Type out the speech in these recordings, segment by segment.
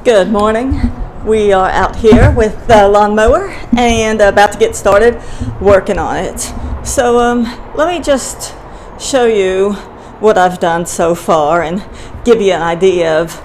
Good morning. We are out here with the lawnmower and about to get started working on it. So let me just show you what I've done so far and give you an idea of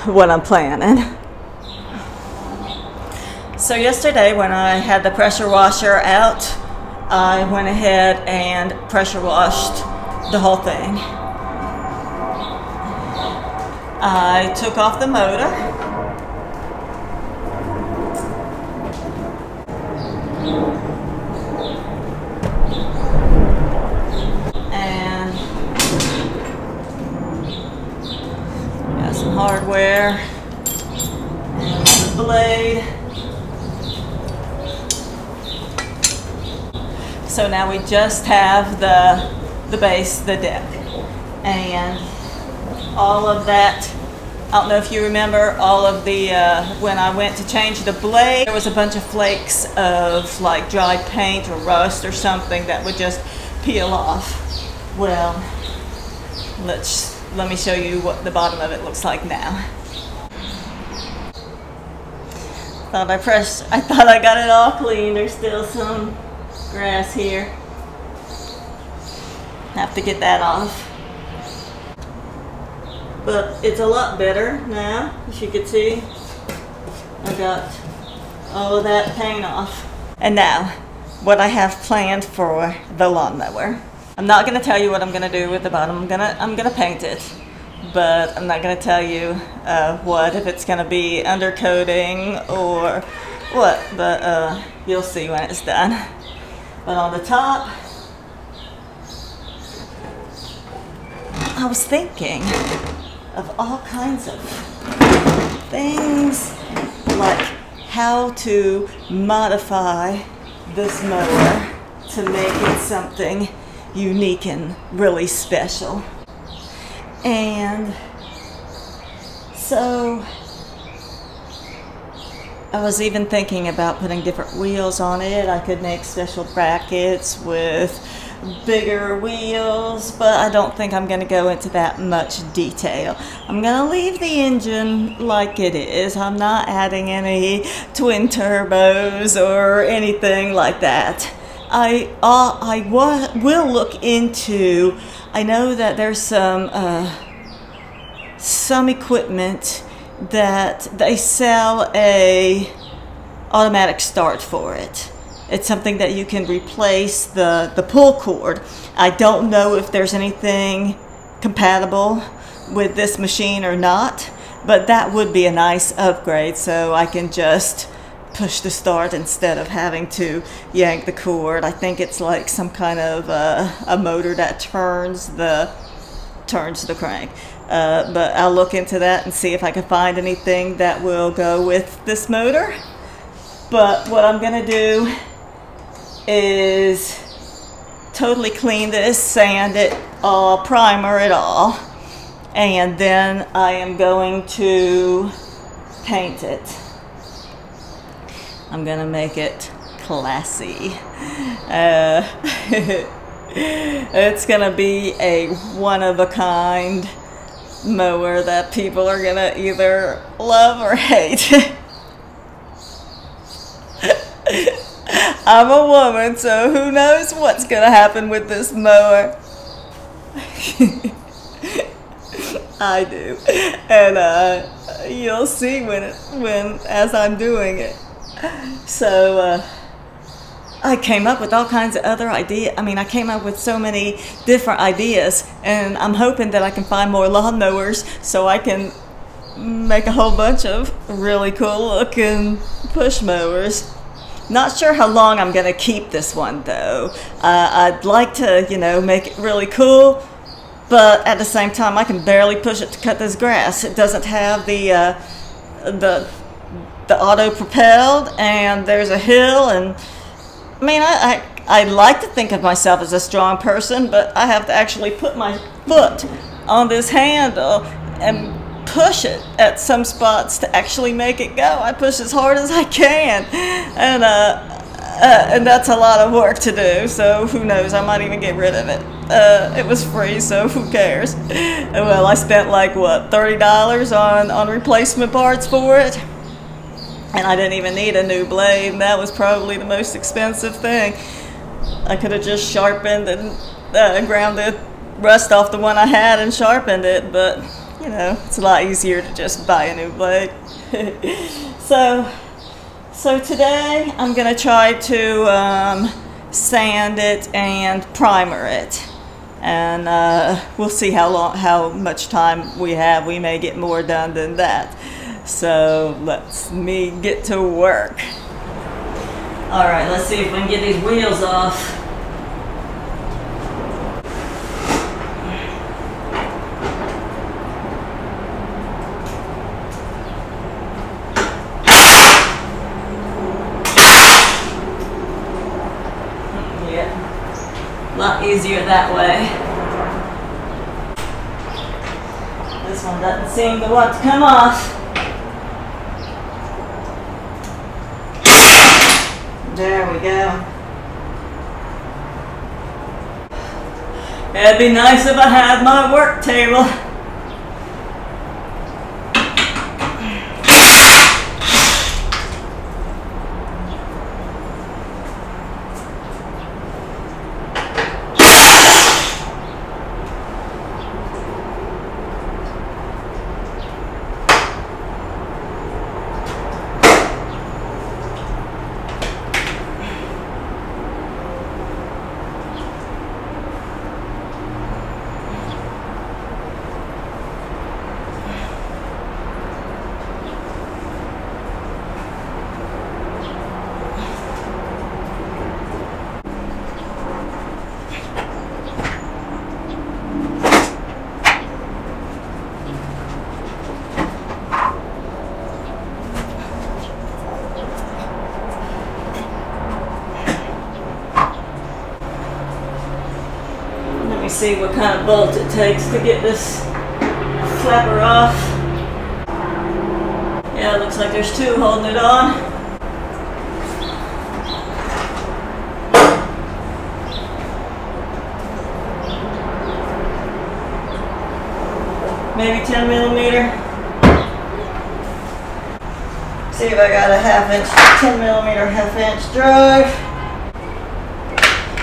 what I'm planning. So yesterday when I had the pressure washer out, I went ahead and pressure washed the whole thing. I took off the motor. And got some hardware and the blade. So now we just have the base, the deck, and all of that. I don't know if you remember all of the, when I went to change the blade, there was a bunch of flakes of like dried paint or rust or something that would just peel off. Well, let me show you what the bottom of it looks like now. I thought I got it all clean. There's still some grass here. Have to get that off. But it's a lot better now, as you can see. I got all of that paint off. And now, what I have planned for the lawnmower. I'm not going to tell you what I'm going to do with the bottom. I'm gonna paint it, but I'm not going to tell you what, if it's going to be undercoating or what. But you'll see when it's done. But on the top, I was thinking of all kinds of things, like how to modify this mower to make it something unique and really special. And so I was even thinking about putting different wheels on it. I could make special brackets with bigger wheels, but I don't think I'm going to go into that much detail. I'm going to leave the engine like it is. I'm not adding any twin turbos or anything like that. I will look into, I know that there's some equipment that they sell a automatic start for it. It's something that you can replace the pull cord. I don't know if there's anything compatible with this machine or not, but that would be a nice upgrade, so I can just push the start instead of having to yank the cord. I think it's like some kind of a motor that turns the crank. But I'll look into that and see if I can find anything that will go with this motor. But what I'm gonna do is totally clean this, sand it all, primer it all, and then I am going to paint it. I'm gonna make it classy. It's gonna be a one-of-a-kind mower that people are gonna either love or hate. I'm a woman, so who knows what's gonna happen with this mower. I do, and you'll see as I'm doing it. So I came up with all kinds of other ideas. I mean, I came up with so many different ideas, and I'm hoping that I can find more lawnmowers so I can make a whole bunch of really cool looking push mowers. Not sure how long I'm gonna keep this one though. I'd like to, make it really cool, but at the same time I can barely push it to cut this grass. It doesn't have the auto propelled, and there's a hill, and I mean, I like to think of myself as a strong person, but I have to actually put my foot on this handle and push it at some spots to actually make it go. I push as hard as I can, and that's a lot of work to do, so who knows, I might even get rid of it. It was free, so who cares? Well, I spent like, what, $30 on replacement parts for it? And I didn't even need a new blade, and that was probably the most expensive thing. I could have just sharpened and ground the rust off the one I had and sharpened it, but you know, it's a lot easier to just buy a new blade. So today I'm gonna try to sand it and primer it, and we'll see how much time we have. We may get more done than that. So let's get to work. All right, let's see if we can get these wheels off. Yeah, a lot easier that way. This one doesn't seem to want to come off. There we go. It'd be nice if I had my work table. See what kind of bolt it takes to get this flapper off. Yeah, it looks like there's two holding it on. Maybe 10 millimeter. See if I got a 10 millimeter half-inch drive.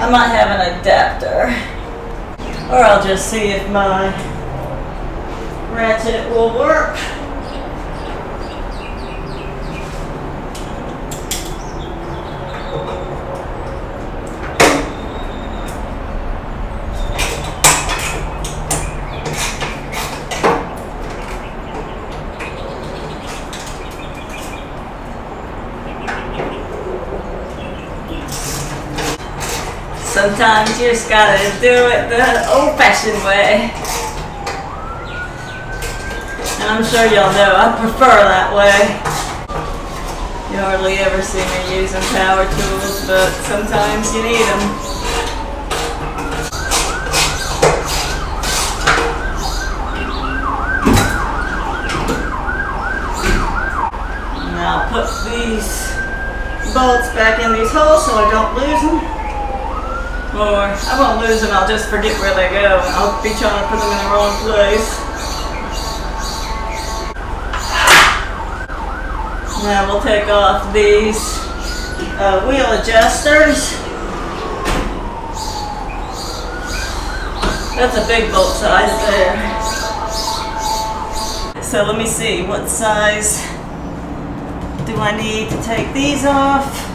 I might have an adapter. Or I'll just see if my ratchet will work. Sometimes you just gotta do it the old-fashioned way. And I'm sure y'all know I prefer that way. You hardly ever see me using power tools, but sometimes you need them. Now I'll put these bolts back in these holes so I don't lose them. Or I won't lose them, I'll just forget where they go, and I'll be trying to put them in the wrong place. Now we'll take off these wheel adjusters. That's a big bolt size there. So let me see, what size do I need to take these off?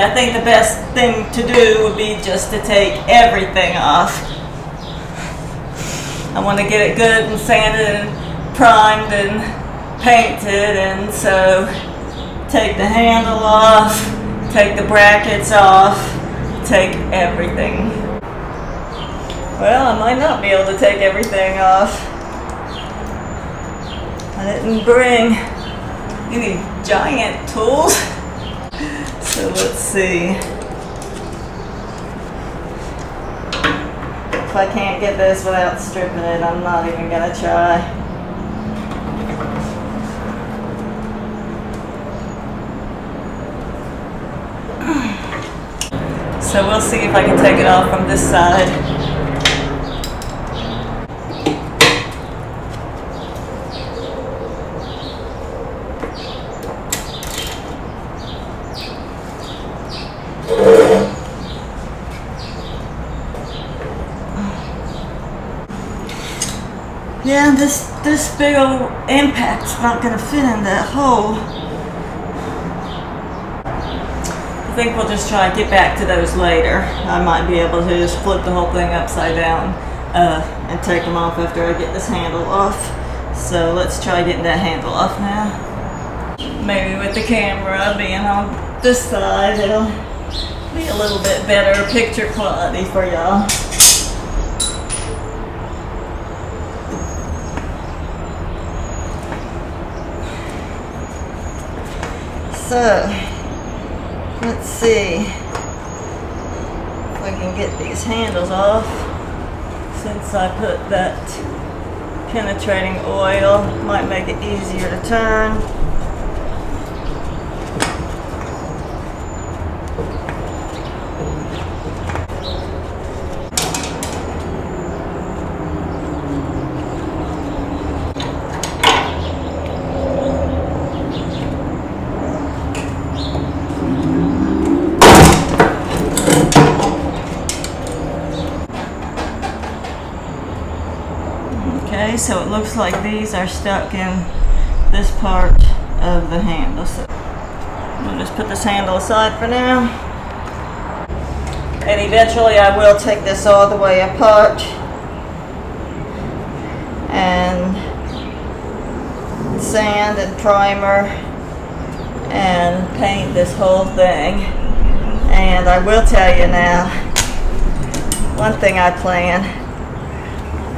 I think the best thing to do would be just to take everything off. I want to get it good and sanded and primed and painted, and so take the handle off, take the brackets off, take everything. Well, I might not be able to take everything off. I didn't bring any giant tools. So let's see. If I can't get this without stripping it, I'm not even gonna try. So we'll see if I can take it off from this side. Yeah, this big old impact's not gonna fit in that hole. I think we'll just try to get back to those later. I might be able to just flip the whole thing upside down and take them off after I get this handle off. So let's try getting that handle off now. Maybe with the camera being on this side, it'll be a little bit better picture quality for y'all. So, let's see if I can get these handles off. Since I put that penetrating oil, might make it easier to turn. Okay, so it looks like these are stuck in this part of the handle. So we'll just put this handle aside for now. And eventually I will take this all the way apart and sand and primer and paint this whole thing. And I will tell you now, one thing I plan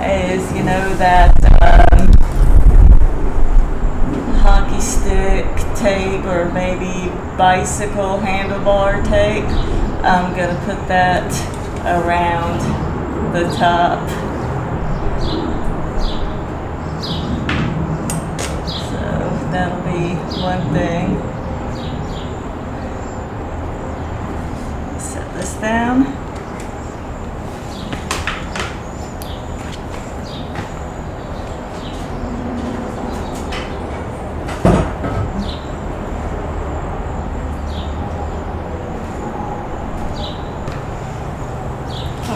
is, you know, that hockey stick tape or maybe bicycle handlebar tape. I'm gonna put that around the top. So that'll be one thing. Set this down.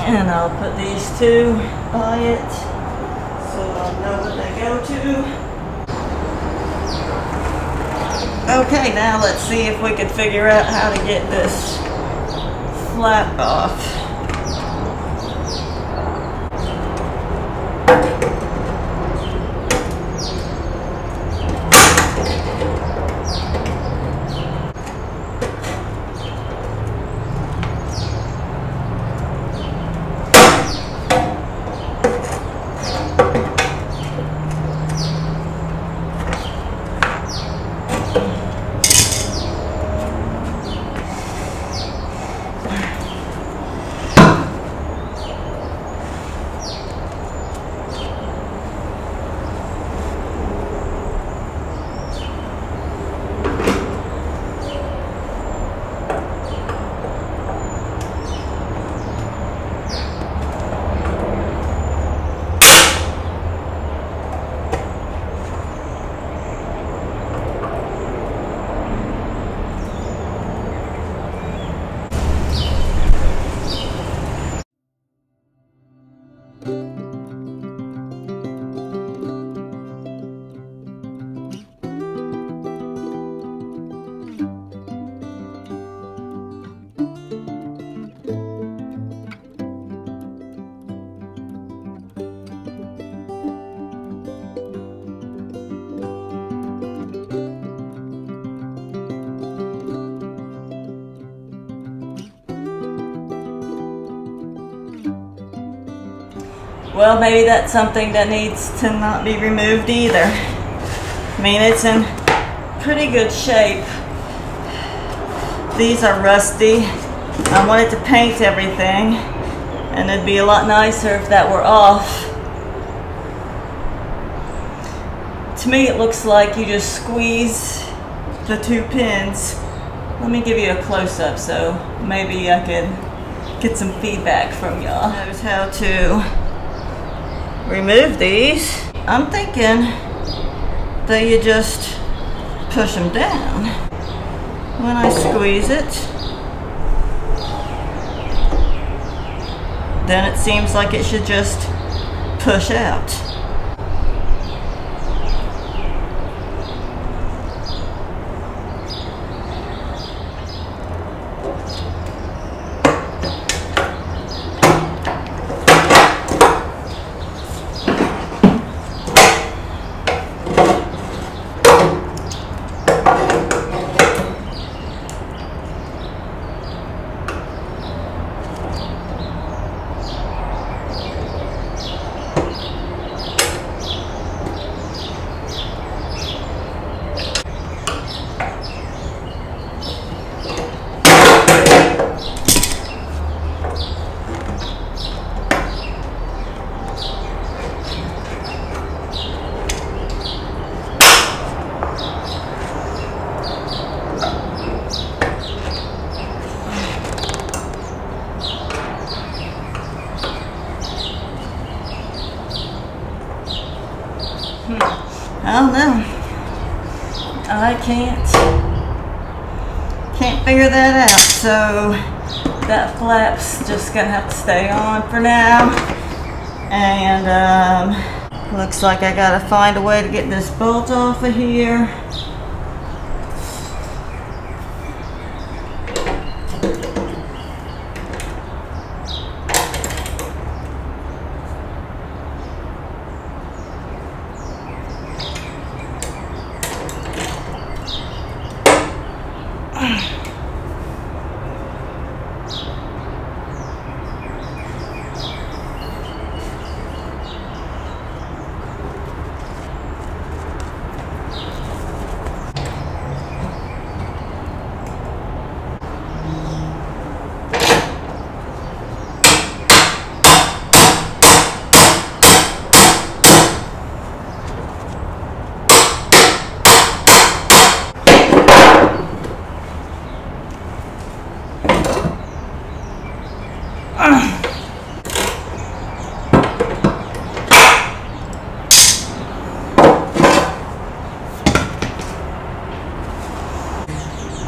And I'll put these two by it so I'll know what they go to. Okay, now let's see if we can figure out how to get this flap off. Well, maybe that's something that needs to not be removed either. I mean, it's in pretty good shape. These are rusty. I wanted to paint everything, And it'd be a lot nicer if that were off. To me, it looks like you just squeeze the two pins. Let me give you a close-up so maybe I can get some feedback from y'all. Knows how to remove these. I'm thinking that you just push them down. When I squeeze it, then it seems like it should just push out. I don't know. I can't figure that out. So that flap's just gonna have to stay on for now. And looks like I gotta find a way to get this bolt off of here.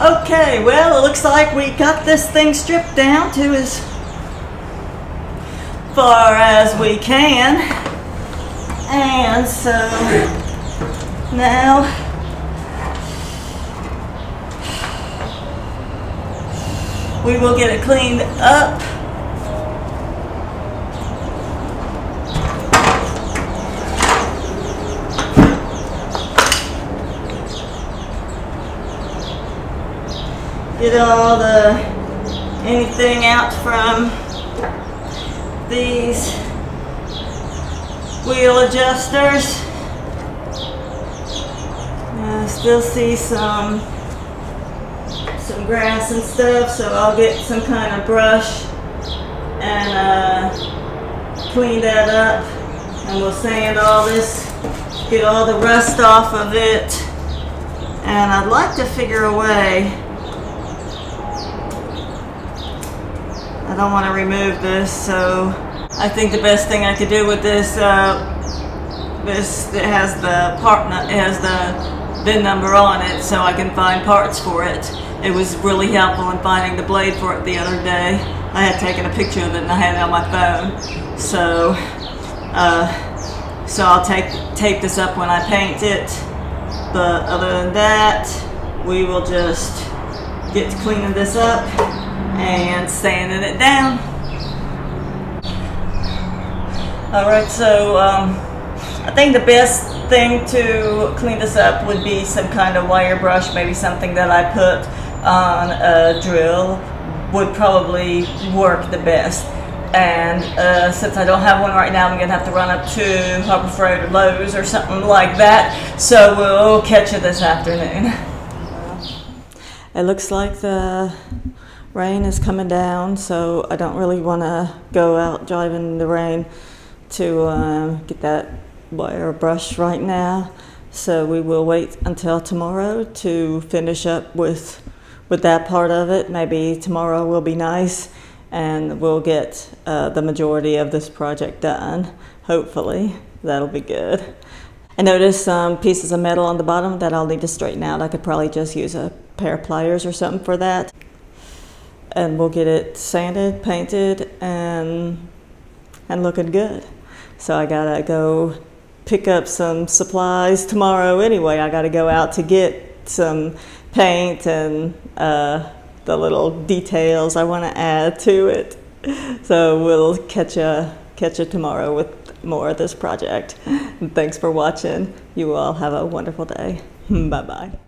Okay, well, it looks like we got this thing stripped down to as far as we can. And so now we will get it cleaned up. Get all anything out from these wheel adjusters. I still see some grass and stuff, so I'll get some kind of brush and clean that up, and we'll sand all this, get all the rust off of it. And I'd like to figure a way. I don't want to remove this, so I think the best thing I could do with this, it has the it has the VIN number on it, so I can find parts for it. It was really helpful in finding the blade for it the other day. I had taken a picture of it and I had it on my phone. So, so I'll tape this up when I paint it. But other than that, we will just get to cleaning this up and sanding it down. Alright, so I think the best thing to clean this up would be some kind of wire brush, maybe something that I put on a drill would probably work the best. And since I don't have one right now, I'm going to have to run up to Harbor Freight or Lowe's or something like that. So we'll catch you this afternoon. It looks like the Rain is coming down, so I don't really want to go out driving in the rain to get that wire brush right now. So we will wait until tomorrow to finish up with that part of it. Maybe tomorrow will be nice and we'll get the majority of this project done. Hopefully, that'll be good. I noticed some pieces of metal on the bottom that I'll need to straighten out. I could probably just use a pair of pliers or something for that. And we'll get it sanded, painted, and looking good. So I gotta go pick up some supplies tomorrow anyway. I gotta go out to get some paint and the little details I want to add to it. So we'll catch you tomorrow with more of this project. Thanks for watching. You all have a wonderful day. Bye-bye.